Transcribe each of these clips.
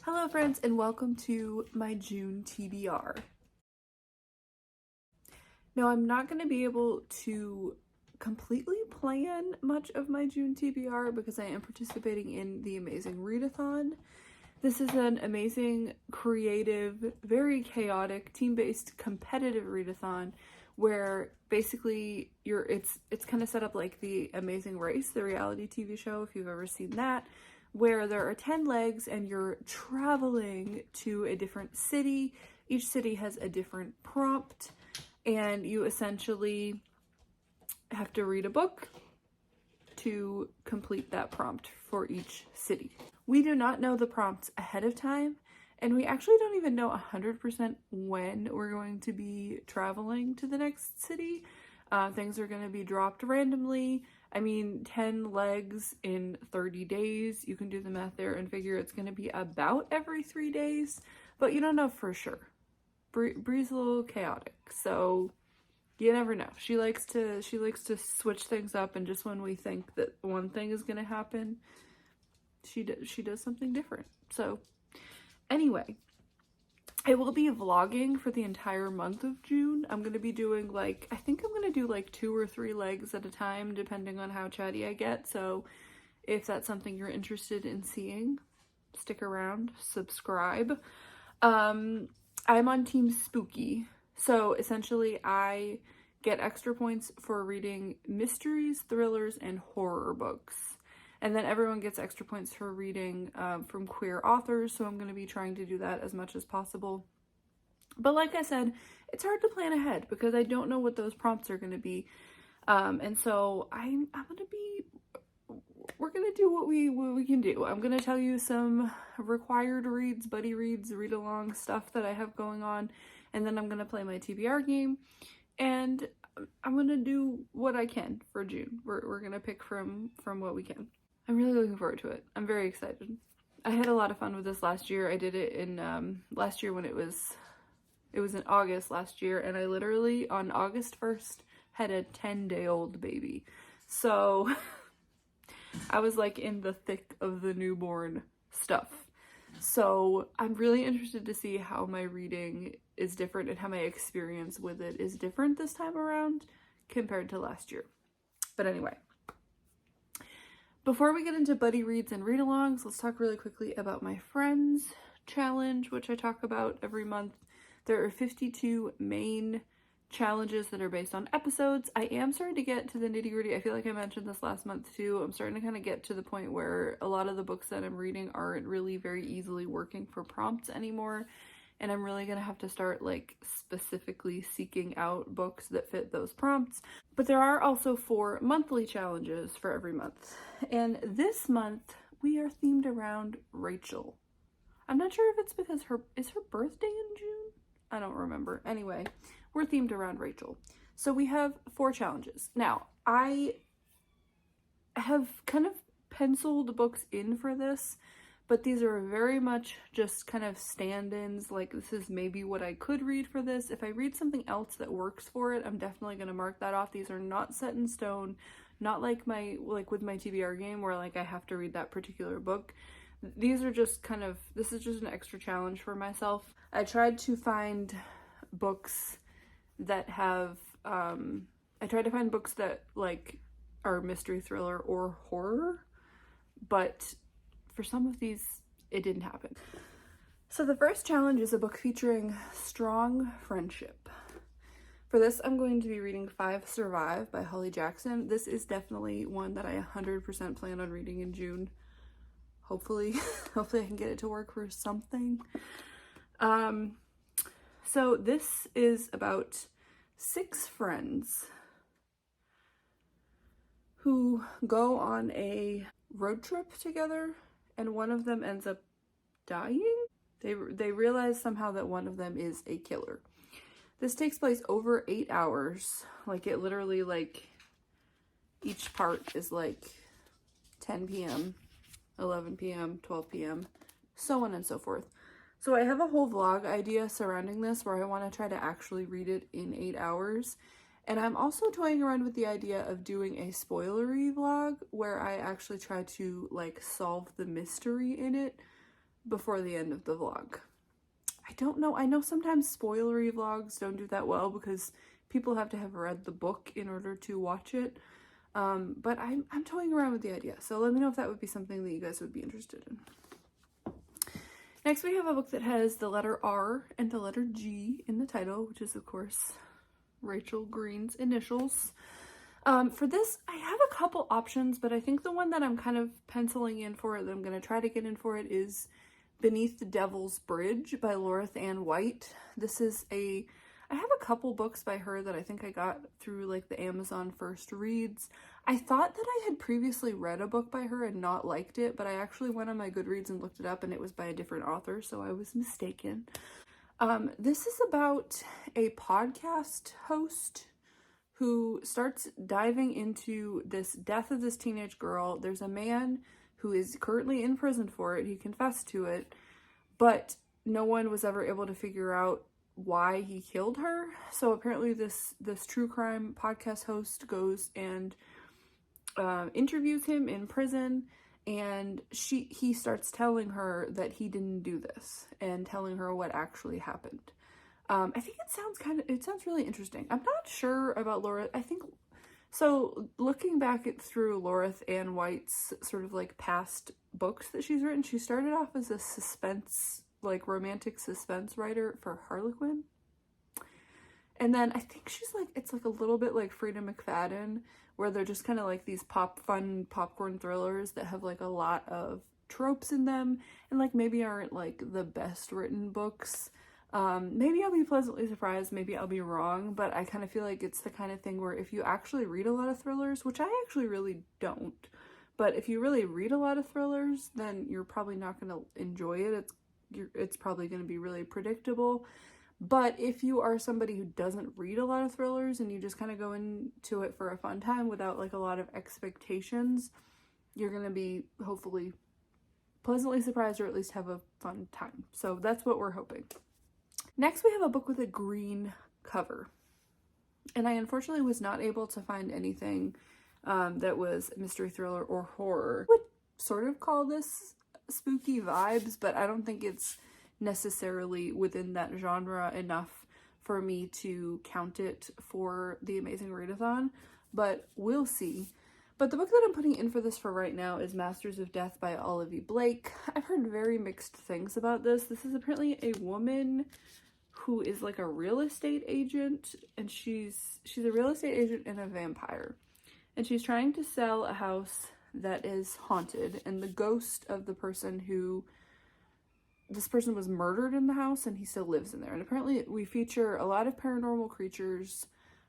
Hello friends, and welcome to my June TBR. Now I'm not going to be able to completely plan much of my June TBR because I am participating in the amazing Readathon. This is an amazing, creative, very chaotic, team-based, competitive readathon where basically it's kind of set up like the Amazing Race, the reality TV show, if you've ever seen that, where there are 10 legs and you're traveling to a different city. Each city has a different prompt and you essentially have to read a book to complete that prompt for each city. We do not know the prompts ahead of time, and we actually don't even know 100% when we're going to be traveling to the next city. Things are going to be dropped randomly. I mean, 10 legs in 30 days, you can do the math there and figure it's going to be about every 3 days, but you don't know for sure. Bree's a little chaotic, so you never know. She likes to switch things up, and just when we think that one thing is going to happen, she does something different. So anyway, I will be vlogging for the entire month of June. I'm going to be doing I think I'm going to do 2 or 3 legs at a time depending on how chatty I get. So if that's something you're interested in seeing, stick around, subscribe. I'm on Team Spooky. So essentially I get extra points for reading mysteries, thrillers, and horror books. And then everyone gets extra points for reading from queer authors, so I'm going to be trying to do that as much as possible. But like I said, it's hard to plan ahead because I don't know what those prompts are going to be. And so we're going to do what we can do. I'm going to tell you some required reads, buddy reads, read-along stuff that I have going on, and then I'm going to play my TBR game, and I'm going to do what I can for June. We're going to pick from what we can. I'm really looking forward to it. I'm very excited. I had a lot of fun with this last year. I did it in last year when it was in August last year, and I literally on August 1st had a 10-day-old baby. So I was in the thick of the newborn stuff. So I'm really interested to see how my reading is different and how my experience with it is different this time around compared to last year. But anyway, before we get into buddy reads and read-alongs, let's talk really quickly about my Friends challenge, which I talk about every month. There are 52 main challenges that are based on episodes. I am starting to get to the nitty-gritty. I feel like I mentioned this last month too. I'm starting to kind of get to the point where a lot of the books that I'm reading aren't really very easily working for prompts anymore. And I'm really going to have to start specifically seeking out books that fit those prompts. But there are also 4 monthly challenges for every month. And this month we are themed around Rachel. I'm not sure if it's because is her birthday in June? I don't remember. Anyway, we're themed around Rachel. So we have 4 challenges. Now, I have kind of penciled books in for this, but these are very much just kind of stand-ins. This is maybe what I could read for this. If I read something else that works for it, I'm definitely going to mark that off. These are not set in stone, not with my TBR game where I have to read that particular book. These are just this is just an extra challenge for myself. I tried to find books that have, I tried to find books that are mystery, thriller, or horror, but for some of these, it didn't happen. So the first challenge is a book featuring strong friendship. For this, I'm going to be reading 5 Survive by Holly Jackson. This is definitely one that I 100% plan on reading in June. Hopefully I can get it to work for something. So this is about 6 friends who go on a road trip together, and one of them ends up dying. They realize somehow that one of them is a killer. This takes place over 8 hours. It literally, each part is 10 p.m., 11 p.m., 12 p.m., so on and so forth. So I have a whole vlog idea surrounding this where I want to try to actually read it in 8 hours. And I'm also toying around with the idea of doing a spoilery vlog where I actually try to solve the mystery in it before the end of the vlog. I don't know. I know sometimes spoilery vlogs don't do that well because people have to have read the book in order to watch it. But I'm toying around with the idea. So let me know if that would be something that you guys would be interested in. Next, we have a book that has the letter R and the letter G in the title, which is, of course, Rachel Green's initials. For this, I have a couple options, but I think the one that I'm kind of penciling in for it, that I'm going to try to get in for it, is Beneath the Devil's Bridge by Readathon White. This is I have a couple books by her that I think I got through like the Amazon First Reads. I thought that I had previously read a book by her and not liked it, but I actually went on my Goodreads and looked it up and it was by a different author, so I was mistaken. This is about a podcast host who starts diving into this death of this teenage girl. There's a man who is currently in prison for it. He confessed to it, but no one was ever able to figure out why he killed her. So apparently this true crime podcast host goes and interviews him in prison, and he starts telling her that he didn't do this and telling her what actually happened. I think it sounds really interesting. I'm not sure about Laura. I think so. Looking back through Readathon White's sort of like past books that she's written, she started off as a suspense, like romantic suspense writer for Harlequin. And then I think it's like a little bit like Frida McFadden, where they're just kind of like these fun popcorn thrillers that have like a lot of tropes in them and like maybe aren't like the best written books. Maybe I'll be pleasantly surprised, maybe I'll be wrong, but I kind of feel like it's the kind of thing where if you actually read a lot of thrillers, which I actually really don't, but if you really read a lot of thrillers, then you're probably not going to enjoy it. It's probably going to be really predictable. But if you are somebody who doesn't read a lot of thrillers and you just kind of go into it for a fun time without like a lot of expectations, you're going to be hopefully pleasantly surprised or at least have a fun time. So that's what we're hoping. Next, we have a book with a green cover. And I unfortunately was not able to find anything that was mystery thriller or horror. I would sort of call this spooky vibes, but I don't think it's necessarily within that genre enough for me to count it for the Amazing Readathon, but we'll see. But the book that I'm putting in for this for right now is Masters of Death by Olivia Blake. I've heard very mixed things about this. This is apparently a woman who is like a real estate agent, and she's a real estate agent and a vampire. And she's trying to sell a house that is haunted, and the ghost of this person was murdered in the house and he still lives in there. And apparently we feature a lot of paranormal creatures,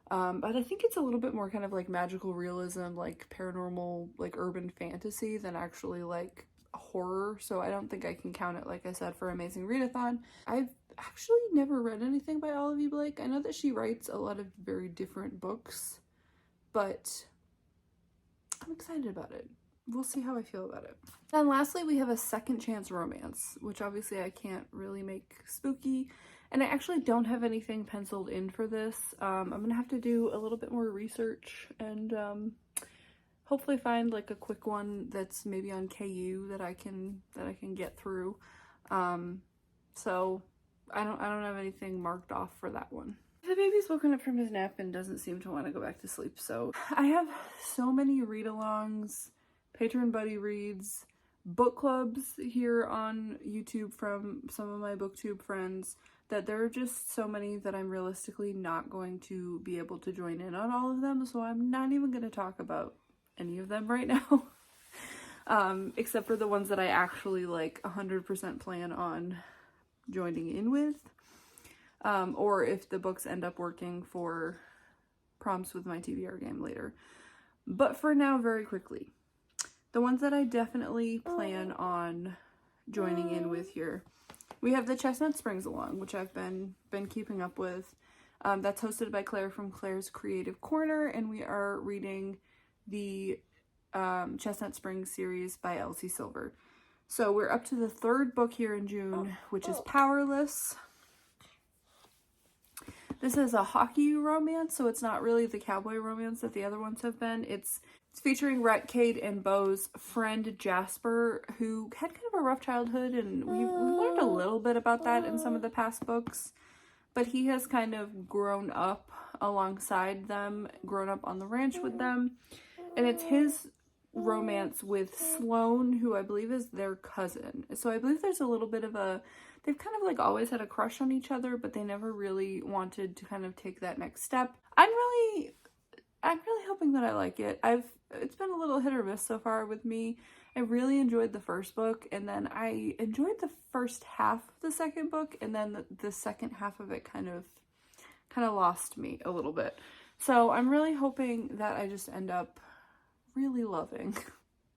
but I think it's a little bit more kind of like magical realism, like paranormal, like urban fantasy than actually like horror. So I don't think I can count it, like I said, for Amazing Readathon. I've actually never read anything by Olivia Blake. I know that she writes a lot of very different books, but I'm excited about it. We'll see how I feel about it. And lastly, we have a second chance romance, which obviously I can't really make spooky. And I actually don't have anything penciled in for this. I'm gonna have to do a little bit more research and hopefully find like a quick one that's maybe on KU that I can get through. So I don't have anything marked off for that one. The baby's woken up from his nap and doesn't seem to want to go back to sleep. So I have so many read-alongs, Patreon buddy reads, book clubs here on YouTube from some of my booktube friends that there are just so many that I'm realistically not going to be able to join in on all of them. So I'm not even going to talk about any of them right now. Except for the ones that I actually like 100% plan on joining in with. Or if the books end up working for prompts with my TBR game later. But for now, very quickly, the ones that I definitely plan on joining in with here, we have the Chestnut Springs Along, which I've been keeping up with. That's hosted by Claire from Claire's Creative Corner, and we are reading the Chestnut Springs series by Elsie Silver. So we're up to the third book here in June, which is Powerless. This is a hockey romance, so it's not really the cowboy romance that the other ones have been. It's It's featuring Rhett, Cade, and Beau's friend Jasper, who had kind of a rough childhood, and we've learned a little bit about that in some of the past books. But he has kind of grown up alongside them, grown up on the ranch with them. And it's his romance with Sloane, who I believe is their cousin. So I believe there's a little bit of a, they've kind of like always had a crush on each other, but they never really wanted to kind of take that next step. I'm really hoping that I like it. It's been a little hit or miss so far with me. I really enjoyed the first book, and then I enjoyed the first half of the second book, and then the second half of it kind of lost me a little bit. So I'm really hoping that I just end up really loving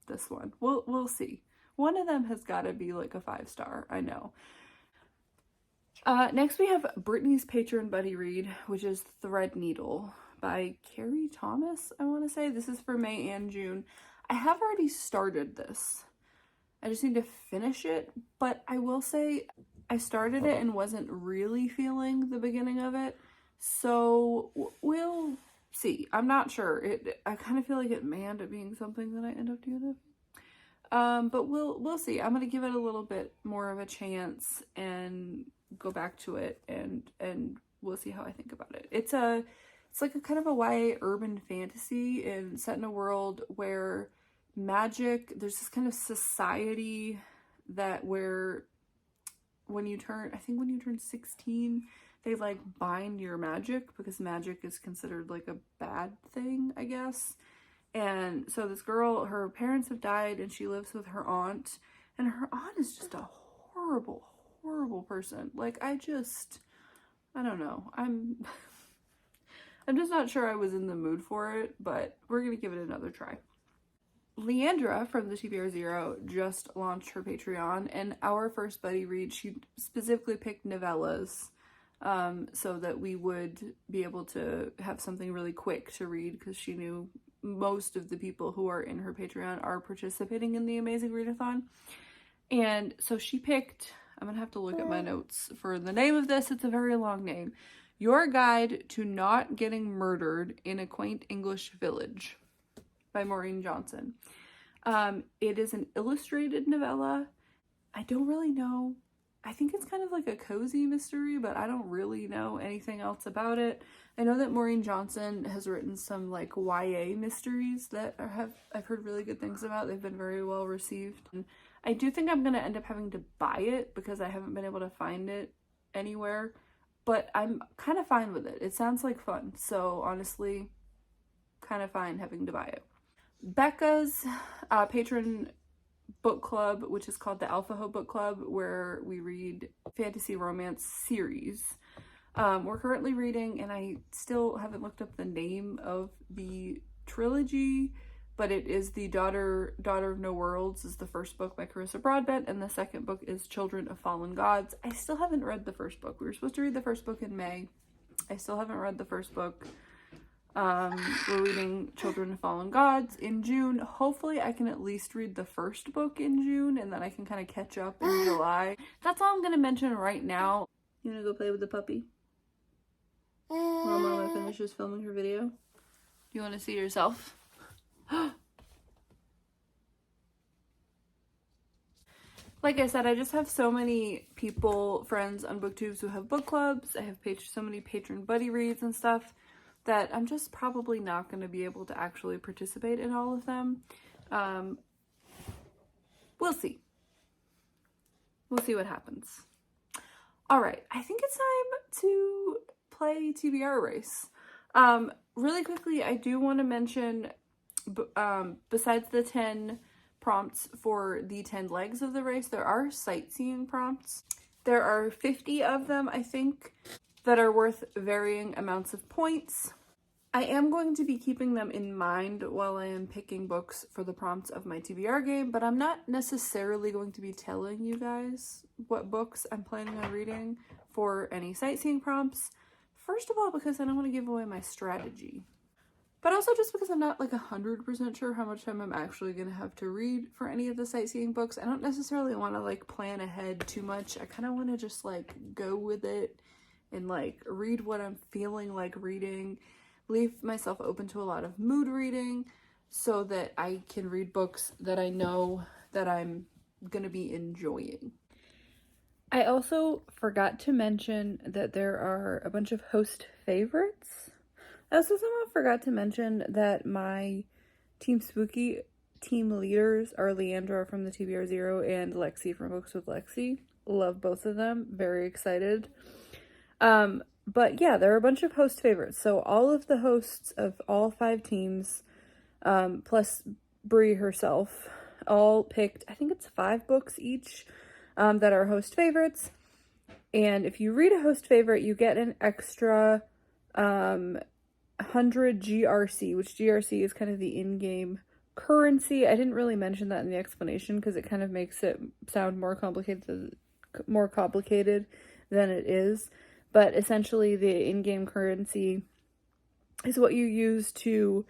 this one. We'll see. One of them has got to be like a 5-star, I know. Next we have Brittany's Patreon buddy read, which is Threadneedle by Carrie Thomas, I want to say. This is for May and June. I have already started this. I just need to finish it, but I will say I started it and wasn't really feeling the beginning of it, so we'll see. I'm not sure. I kind of feel like it may end up being something that I end up doing. But we'll see. I'm gonna give it a little bit more of a chance and go back to it, and we'll see how I think about it. It's like a kind of a YA urban fantasy and set in a world where magic, there's this kind of society that where when you turn 16, they like bind your magic because magic is considered like a bad thing, I guess. And so this girl, her parents have died and she lives with her aunt, and her aunt is just a horrible, horrible person. Like I don't know. I'm just not sure I was in the mood for it, but we're going to give it another try. Leandra from the TBR Zero just launched her Patreon, and our first buddy read, she specifically picked novellas so that we would be able to have something really quick to read, because she knew most of the people who are in her Patreon are participating in the Amazing Readathon. And so she picked, I'm going to have to look at my notes for the name of this. It's a very long name. Your Guide to Not Getting Murdered in a Quaint English Village by Maureen Johnson. It is an illustrated novella. I don't really know. I think it's kind of like a cozy mystery, but I don't really know anything else about it. I know that Maureen Johnson has written some like YA mysteries that I've heard really good things about. They've been very well received. And I do think I'm going to end up having to buy it because I haven't been able to find it anywhere. But I'm kind of fine with it. It sounds like fun. So honestly, kind of fine having to buy it. Becca's patron book club, which is called the Alpha Ho Book Club, where we read fantasy romance series. We're currently reading, and I still haven't looked up the name of the trilogy, but it is the Daughter of No Worlds is the first book by Carissa Broadbent, and the second book is Children of Fallen Gods. I still haven't read the first book. We were supposed to read the first book in May. I still haven't read the first book. We're reading Children of Fallen Gods in June. Hopefully I can at least read the first book in June, and then I can kind of catch up in July. That's all I'm going to mention right now. You want to go play with the puppy? While Mama finishes filming her video? Do you want to see yourself? Like I said, I just have so many people, friends on BookTubes who have book clubs. I have so many patron buddy reads and stuff that I'm just probably not going to be able to actually participate in all of them. We'll see. We'll see what happens. All right, I think it's time to play TBR race. Really quickly, I do want to mention, besides the 10 prompts for the 10 legs of the race, there are sightseeing prompts. There are 50 of them, I think, that are worth varying amounts of points. I am going to be keeping them in mind while I am picking books for the prompts of my TBR game, but I'm not necessarily going to be telling you guys what books I'm planning on reading for any sightseeing prompts. First of all, because I don't want to give away my strategy, but also just because I'm not like 100% sure how much time I'm actually going to have to read for any of the sightseeing books. I don't necessarily want to like plan ahead too much. I kind of want to just like go with it and like read what I'm feeling like reading, leave myself open to a lot of mood reading. so that I can read books that I know that I'm going to be enjoying. I also forgot to mention that there are a bunch of host favorites. I also somehow forgot to mention that my Team Spooky team leaders are Leandra from the TBR Zero and Lexi from Books with Lexi. Love both of them. Very excited. But yeah, there are a bunch of host favorites. So all of the hosts of all 5 teams, plus Brie herself, all picked, I think it's 5 books each, that are host favorites. And if you read a host favorite, you get an extra 100 GRC, which GRC is kind of the in-game currency. I didn't really mention that in the explanation because it kind of makes it sound more complicated than it is. But essentially, the in-game currency is what you use to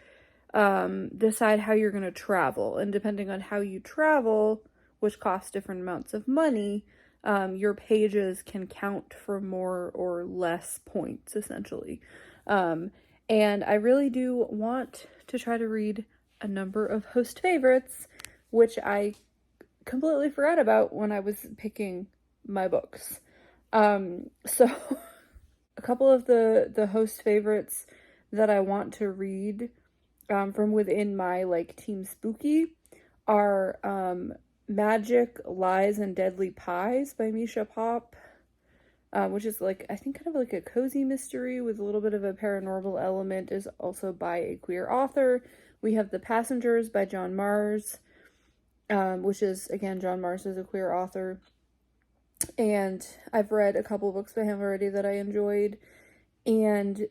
decide how you're going to travel. And depending on how you travel, which costs different amounts of money, your pages can count for more or less points, essentially. And I really do want to try to read a number of host favorites, which I completely forgot about when I was picking my books. So a couple of the host favorites that I want to read from within my like Team Spooky are Magic, Lies, and Deadly Pies by Misha Pop, which is like, I think kind of like a cozy mystery with a little bit of a paranormal element, is also by a queer author. We have The Passengers by John Mars, which is, again, John Mars is a queer author. And I've read a couple books by him already that I enjoyed. And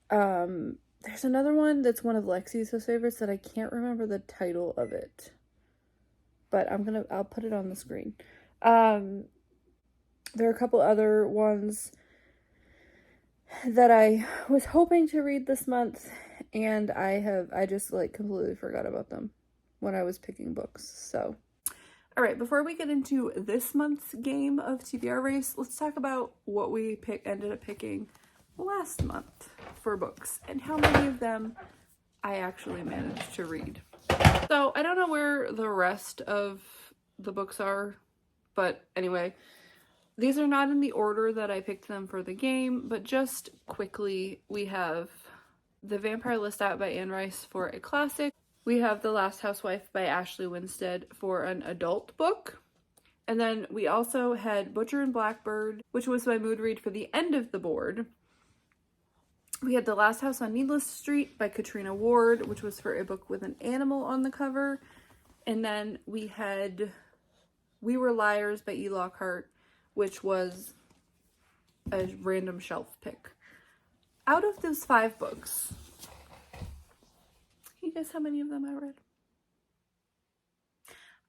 there's another one that's one of Lexi's favorites that I can't remember the title of it. But I'll put it on the screen. There are a couple other ones that I was hoping to read this month, and I just like completely forgot about them when I was picking books. So, all right, before we get into this month's game of TBR Race, let's talk about what we ended up picking last month for books and how many of them I actually managed to read. So I don't know where the rest of the books are, but anyway, these are not in the order that I picked them for the game, but just quickly, we have The Vampire Lestat by Anne Rice for a classic. We have The Last Housewife by Ashley Winstead for an adult book. And then we also had Butcher and Blackbird, which was my mood read for the end of the board. We had The Last House on Needless Street by Katrina Ward, which was for a book with an animal on the cover. And then we had We Were Liars by E. Lockhart, which was a random shelf pick. Out of those 5 books, can you guess how many of them I read?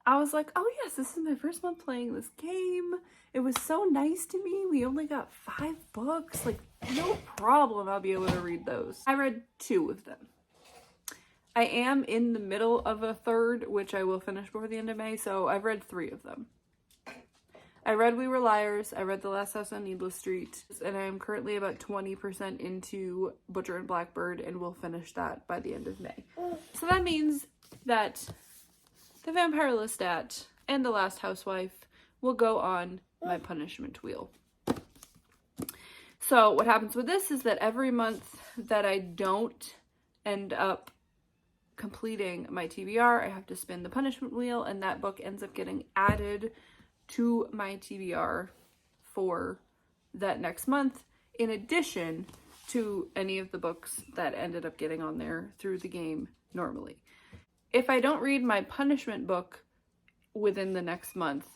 I was like, oh yes, this is my first month playing this game. It was so nice to me. We only got 5 books. Like, no problem, I'll be able to read those. I read 2 of them. I am in the middle of a third, which I will finish before the end of May, so I've read 3 of them. I read We Were Liars, I read The Last House on Needless Street, and I am currently about 20% into Butcher and Blackbird, and will finish that by the end of May. So that means that The Vampire Lestat and The Last Housewife will go on my punishment wheel. So what happens with this is that every month that I don't end up completing my TBR, I have to spin the punishment wheel, and that book ends up getting added to my TBR for that next month, in addition to any of the books that ended up getting on there through the game normally. If I don't read my punishment book within the next month,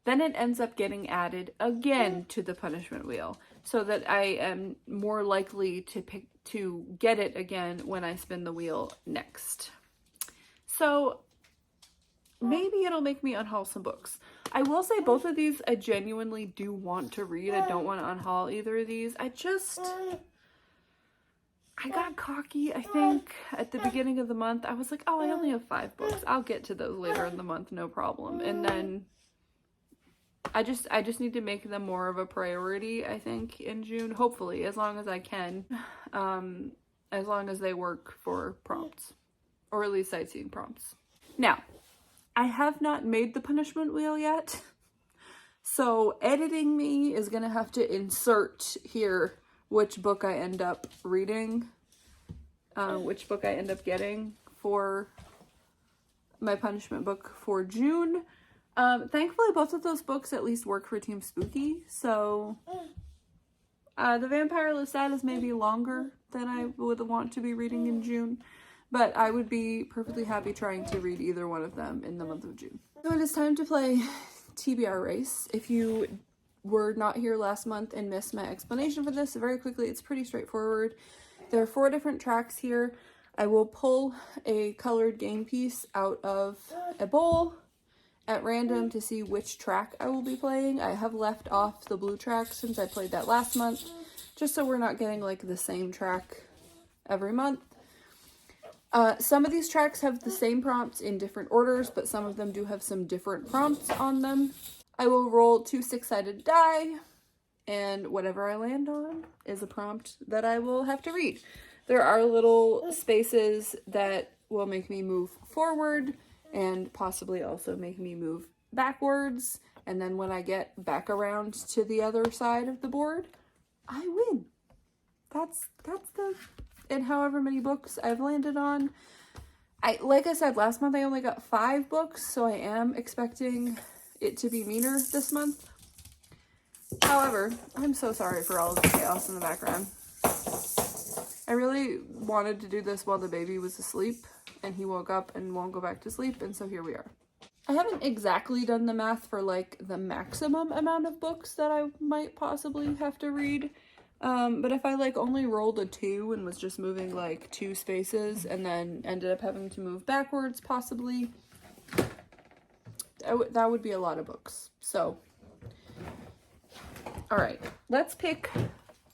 then it ends up getting added again to the punishment wheel, so that I am more likely to get it again when I spin the wheel next. So maybe it'll make me unhaul some books. I will say both of these I genuinely do want to read. I don't want to unhaul either of these. I got cocky, I think, at the beginning of the month. I was like, oh, I only have 5 books. I'll get to those later in the month, no problem. And then I just need to make them more of a priority, I think, in June. Hopefully, as long as I can. As long as they work for prompts. or at least sightseeing prompts. Now, I have not made the punishment wheel yet, so editing me is gonna have to insert here which book I end up reading, which book I end up getting for my punishment book for June. Thankfully, both of those books at least work for Team Spooky, so the Vampire Lestat is maybe longer than I would want to be reading in June, but I would be perfectly happy trying to read either one of them in the month of June. So it is time to play TBR Race. If you were not here last month and missed my explanation for this, very quickly, it's pretty straightforward. There are 4 different tracks here. I will pull a colored game piece out of a bowl at random to see which track I will be playing. I have left off the blue track since I played that last month, just so we're not getting like the same track every month. Some of these tracks have the same prompts in different orders, but some of them do have some different prompts on them. I will roll 2 6-sided die, and whatever I land on is a prompt that I will have to read. There are little spaces that will make me move forward and possibly also make me move backwards. And then when I get back around to the other side of the board, I win. That's the, and however many books I've landed on. Like I said, last month I only got 5 books, so I am expecting it to be meaner this month. However, I'm so sorry for all of the chaos in the background. I really wanted to do this while the baby was asleep, and he woke up and won't go back to sleep, and so here we are. I haven't exactly done the math for like the maximum amount of books that I might possibly have to read, but if I like only rolled a 2 and was just moving like 2 spaces and then ended up having to move backwards possibly, that would be a lot of books. So, all right, let's pick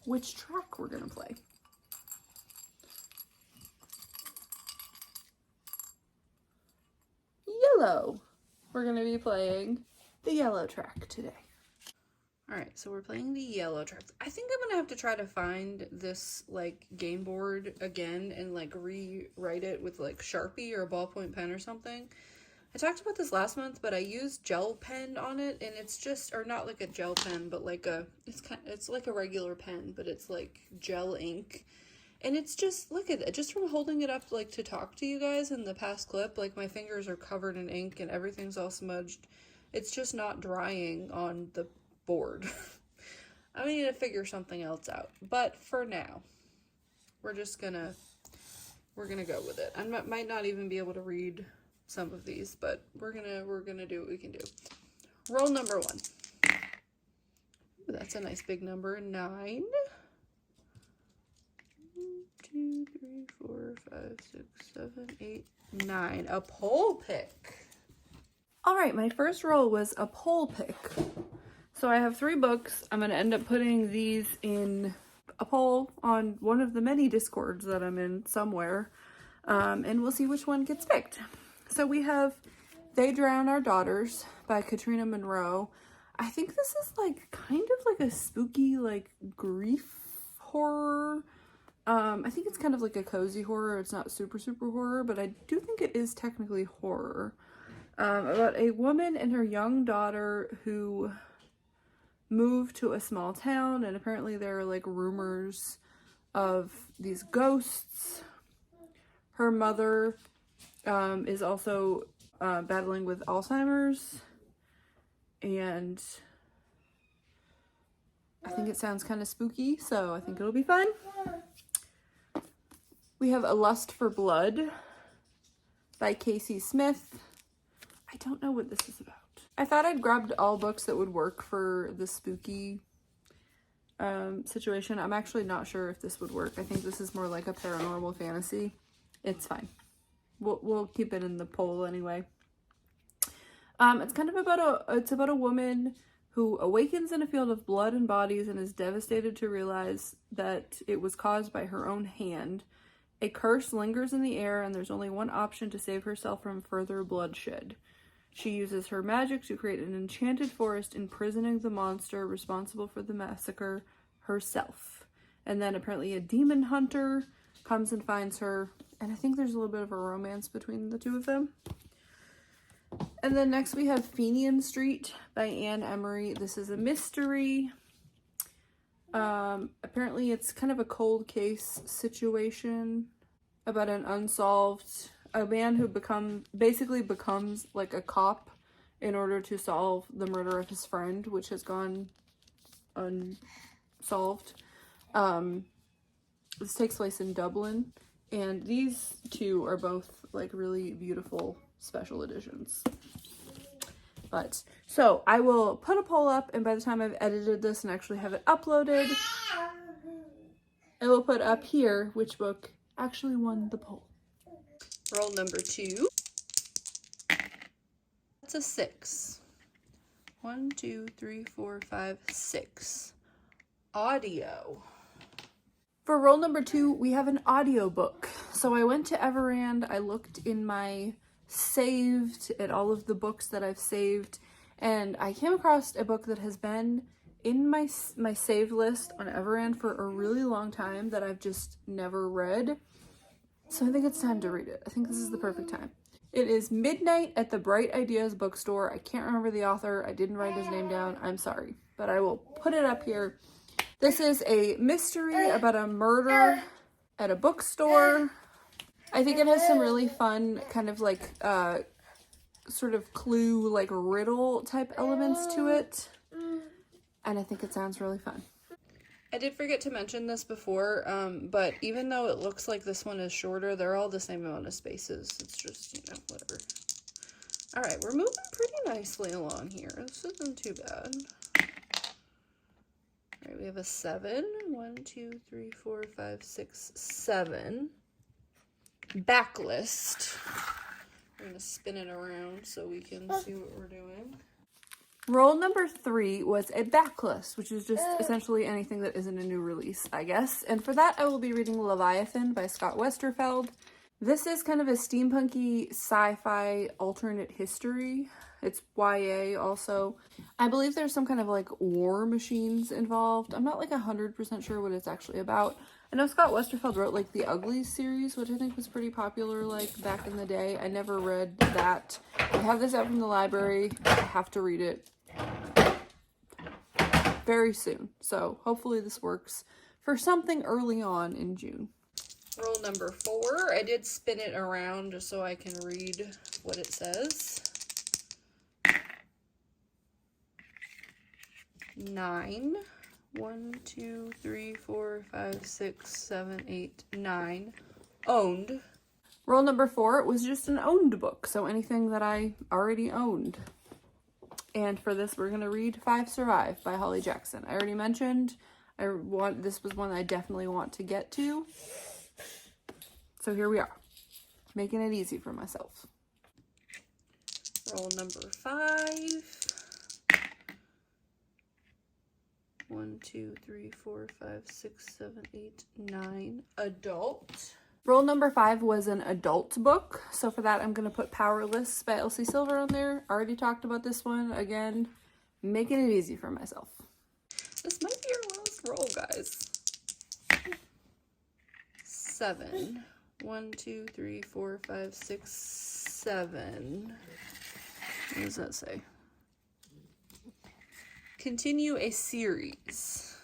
which track we're gonna play. Yellow. We're going to be playing the yellow track today. Alright, so we're playing the yellow track. I think I'm going to have to try to find this, like, game board again and, like, rewrite it with, like, Sharpie or a ballpoint pen or something. I talked about this last month, but I used gel pen on it, and it's just, or not like a gel pen, but like it's like a regular pen, but it's, like, gel ink. And it's just, look at it, just from holding it up, like, to talk to you guys in the past clip, like, my fingers are covered in ink and everything's all smudged. It's just not drying on the board. I need to figure something else out. But for now, we're gonna go with it. I might not even be able to read some of these, but we're gonna do what we can do. Roll number 1. Ooh, that's a nice big number, 9. 2, 3, 4, 5, 6, 7, 8, 9. A pole pick. Alright, my first roll was a pole pick. So I have 3 books. I'm going to end up putting these in a poll on one of the many Discords that I'm in somewhere. And we'll see which one gets picked. So we have They Drown Our Daughters by Katrina Monroe. I think this is like kind of like a spooky, like grief horror. I think it's kind of like a cozy horror. It's not super horror, but I do think it is technically horror. About a woman and her young daughter who moved to a small town, and apparently there are like rumors of these ghosts. Her mother is also battling with Alzheimer's, and I think it sounds kind of spooky, so I think it'll be fun. We have A Lust for Blood by Casey Smith. I don't know what this is about. I thought I'd grabbed all books that would work for the spooky situation. I'm actually not sure if this would work. I think this is more like a paranormal fantasy. It's fine. We'll keep it in the poll anyway. It's kind of about a woman who awakens in a field of blood and bodies and is devastated to realize that it was caused by her own hand. A curse lingers in the air, and there's only one option to save herself from further bloodshed. She uses her magic to create an enchanted forest, imprisoning the monster responsible for the massacre herself. And then apparently a demon hunter comes and finds her and I think there's a little bit of a romance between the two of them. And then next we have Fenian Street by Anne Emery. This is a mystery. Apparently it's kind of a cold case situation about an a man who basically becomes like a cop in order to solve the murder of his friend, which has gone unsolved. This takes place in Dublin, and these two are both like really beautiful special editions. But so I will put a poll up, and by the time I've edited this and actually have it uploaded, I will put up here which book actually won the poll. Roll number 2. That's a 6. 1, 2, 3, 4, 5, 6. Audio. For roll number 2, we have an audiobook. So I went to Everand, I looked in my saved at all of the books that I've saved, and I came across a book that has been in my save list on Everand for a really long time that I've just never read. So I think it's time to read it. I think this is the perfect time. It is Midnight at the Bright Ideas Bookstore. I can't remember the author. I didn't write his name down. I'm sorry, but I will put it up here. This is a mystery about a murder at a bookstore. I think it has some really fun kind of like sort of clue, like riddle type elements to it. And I think it sounds really fun. I did forget to mention this before, but even though it looks like this one is shorter, they're all the same amount of spaces. It's just, you know, whatever. All right, we're moving pretty nicely along here. This isn't too bad. All right, we have a 7. 1, 2, 3, 4, 5, 6, 7. Backlist. We're going to spin it around so we can see what we're doing. Roll number 3 was a backlist, which is just essentially anything that isn't a new release, I guess. And for that, I will be reading Leviathan by Scott Westerfeld. This is kind of a steampunky sci-fi alternate history. It's YA also. I believe there's some kind of like war machines involved. I'm not like 100% sure what it's actually about. I know Scott Westerfeld wrote like the Uglies series, which I think was pretty popular like back in the day. I never read that. I have this out from the library. I have to read it very soon. So hopefully this works for something early on in June. Roll number 4. I did spin it around just so I can read what it says. 9. 1, 2, 3, 4, 5, 6, 7, 8, 9. Owned. Roll number 4 was just an owned book, so anything that I already owned. And for this, we're going to read 5 Survive by Holly Jackson. I already mentioned this was one I definitely want to get to. So here we are, making it easy for myself. Roll number 5. 1, 2, 3, 4, 5, 6, 7, 8, 9. Adult. Roll number 5 was an adult book. So for that, I'm going to put Powerless by Elsie Silver on there. Already talked about this one. Again, making it easy for myself. This might be our last roll, guys. 7. 1, 2, 3, 4, 5, 6, 7. What does that say? Continue a series.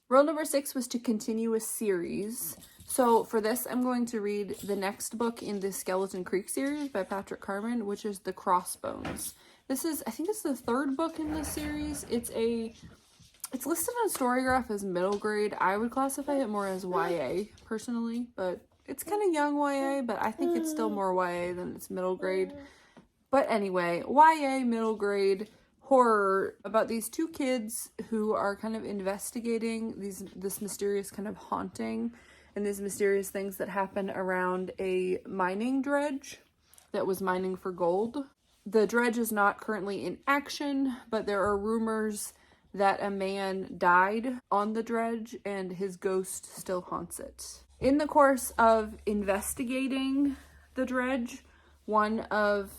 Roll number 6 was to continue a series. So for this, I'm going to read the next book in the Skeleton Creek series by Patrick Carman, which is The Crossbones. This is, I think it's the 3rd book in this series. It's listed on StoryGraph as middle grade. I would classify it more as YA personally, but it's kind of young YA, but I think it's still more YA than it's middle grade. But anyway, YA middle grade horror about these 2 kids who are kind of investigating this mysterious kind of haunting and these mysterious things that happen around a mining dredge that was mining for gold. The dredge is not currently in action, but there are rumors that a man died on the dredge and his ghost still haunts it. In the course of investigating the dredge, one of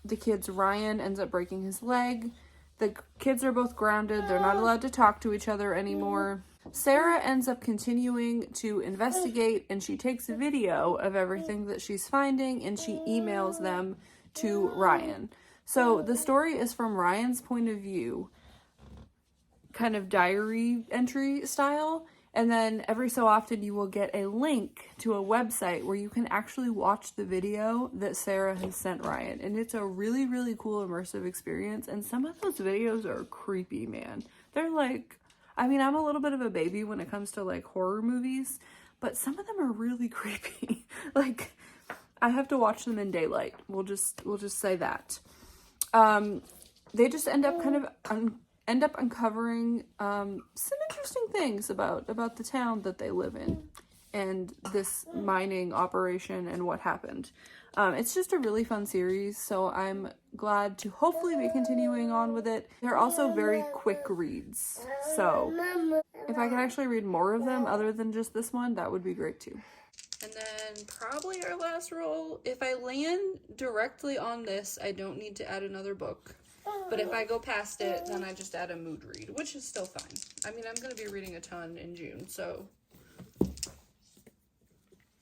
the kids, Ryan, ends up breaking his leg. The kids are both grounded. They're not allowed to talk to each other anymore. Sarah ends up continuing to investigate, and she takes a video of everything that she's finding and she emails them to Ryan. So the story is from Ryan's point of view, kind of diary entry style. And then every so often you will get a link to a website where you can actually watch the video that Sarah has sent Ryan. And it's a really, really cool immersive experience. And some of those videos are creepy, man. They're like, I mean, I'm a little bit of a baby when it comes to like horror movies, but some of them are really creepy. Like, I have to watch them in daylight. We'll just say that. They just end up kind of uncovering some interesting things about the town that they live in and this mining operation and what happened. It's just a really fun series, so I'm glad to hopefully be continuing on with it. They're also very quick reads, so if I can actually read more of them other than just this one, that would be great too. And then probably our last roll, if I land directly on this, I don't need to add another book. But if I go past it, then I just add a mood read, which is still fine. I mean, I'm going to be reading a ton in June, so 1,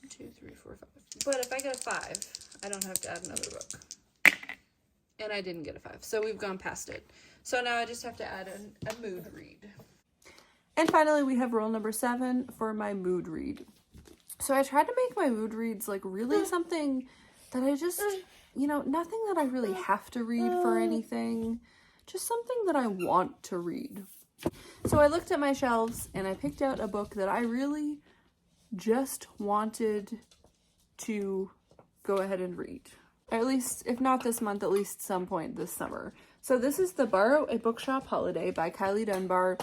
2, 3, 4, 5. But if I get a 5, I don't have to add another book. And I didn't get a 5, so we've gone past it. So now I just have to add a mood read. And finally, we have roll number 7 for my mood read. So I tried to make my mood reads like really something that I just, you know, nothing that I really have to read for anything, just something that I want to read. So I looked at my shelves and I picked out a book that I really just wanted to go ahead and read. At least, if not this month, at least some point this summer. So this is The Borrow a Bookshop Holiday by Kylie Dunbar.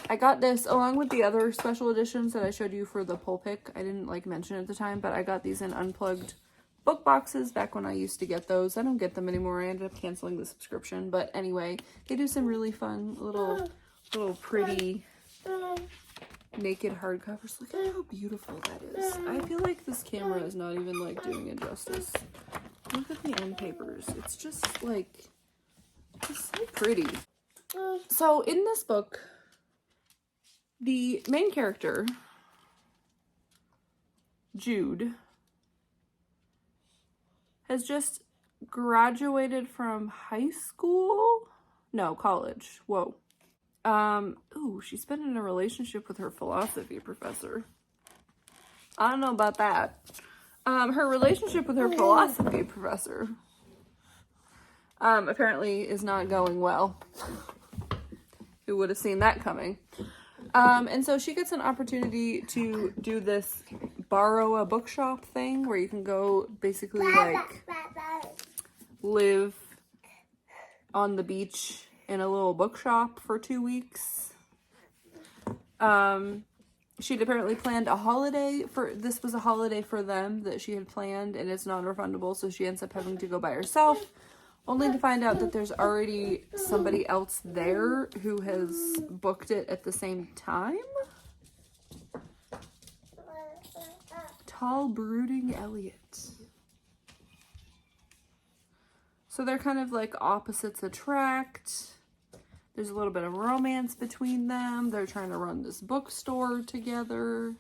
I got this along with the other special editions that I showed you for the pull pick. I didn't like mention at the time, but I got these in unplugged book boxes back when I used to get those. I don't get them anymore. I ended up canceling the subscription. But anyway, they do some really fun little pretty naked hardcovers. Look at how beautiful that is. I feel like this camera is not even like doing it justice. Look at the end papers. It's just like, it's so pretty. So in this book, the main character, Jude, has just graduated from high school? No, college. Whoa. Ooh, she's been in a relationship with her philosophy professor. I don't know about that. Her relationship with her philosophy professor, apparently is not going well. Who would have seen that coming? And so she gets an opportunity to do this borrow a bookshop thing where you can go basically like live on the beach in a little bookshop for 2 weeks. She'd apparently planned a holiday this was a holiday for them that she had planned, and it's non-refundable, so she ends up having to go by herself, only to find out that there's already somebody else there who has booked it at the same time. Tall, brooding Elliot. So they're kind of like opposites attract. There's a little bit of romance between them. They're trying to run this bookstore together.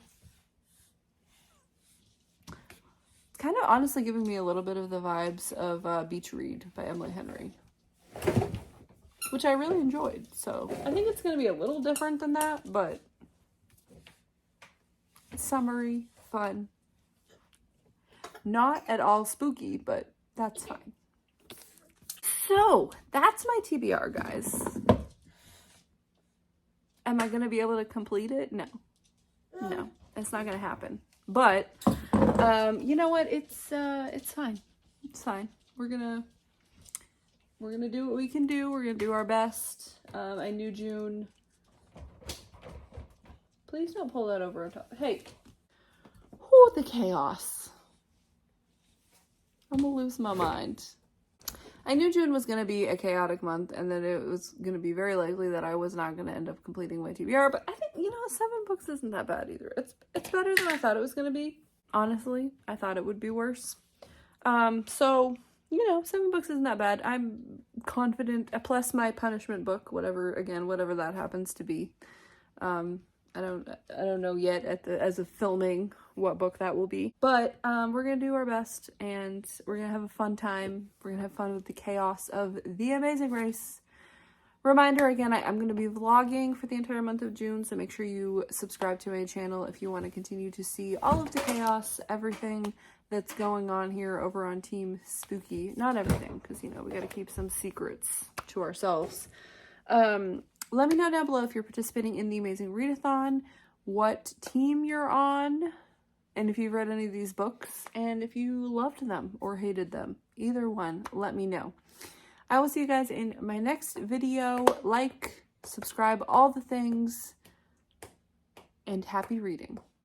It's kind of honestly giving me a little bit of the vibes of Beach Read by Emily Henry, which I really enjoyed. So I think it's going to be a little different than that, but summery, fun. Not at all spooky, but that's fine. So that's my TBR, guys. Am I going to be able to complete it? No, it's not going to happen. But, you know what? It's fine. It's fine. We're going to do what we can do. We're going to do our best. I knew June. Please don't pull that over on top. Hey. Oh, the chaos. I'm going to lose my mind. I knew June was going to be a chaotic month, and that it was going to be very likely that I was not going to end up completing my TBR, but I think, 7 books isn't that bad either. It's better than I thought it was going to be. Honestly, I thought it would be worse. So, 7 books isn't that bad. I'm confident, plus my punishment book, whatever that happens to be. I don't know yet as of filming what book that will be. But we're gonna do our best, and we're gonna have a fun time. We're gonna have fun with the chaos of The Amazing Race. Reminder again, I'm going to be vlogging for the entire month of June, so make sure you subscribe to my channel if you want to continue to see all of the chaos, everything that's going on here over on Team Spooky. Not everything, because, you know, we got to keep some secrets to ourselves. Let me know down below if you're participating in the Amazing Readathon, what team you're on, and if you've read any of these books, and if you loved them or hated them. Either one, let me know. I will see you guys in my next video. Like, subscribe, all the things, and happy reading.